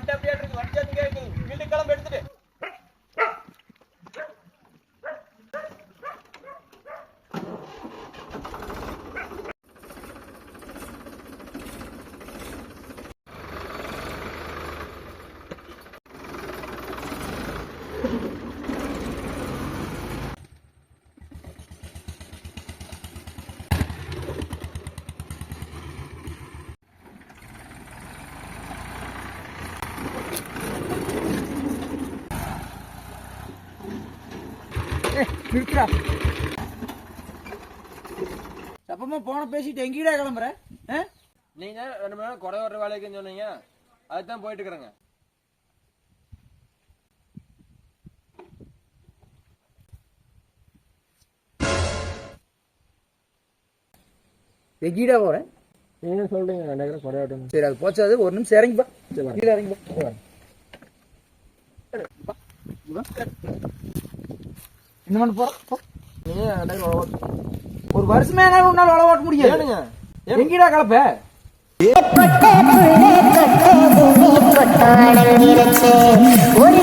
வண்டி அப்படியே இருக்கு, வண்டி அங்க இருக்கு, வீட்டுக்கு கிளம்ப எடுத்துட்டு. அப்பமா போன பேசிட்டு எங்கீடா கிளம்புற? நீங்க 2 மணி நேரம் குறை வர்ற வேலைக்குன்னு சொன்னீங்க, அதுதான் போயிட்டு இருக்கிறேங்க. எங்கீடா போற? நீங்க சொல்றீங்க 2 நேரம் குறை வரட்டும். சரி அது போச்சு, அது ஒரு நிமிஷம் இறங்கி பா. கீழே இறங்கி பா. என்ன பண்ண போற? நீங்க 2 நேரம் உழவு ஒரு வருஷமே என்னால உன்னால உழவு ஓட்ட முடியாது. எங்கீடா கலப்ப? கொட்ட புள்ளே கொட்ட பூமி கொட்டாடங்கிருச்சு. ஒரு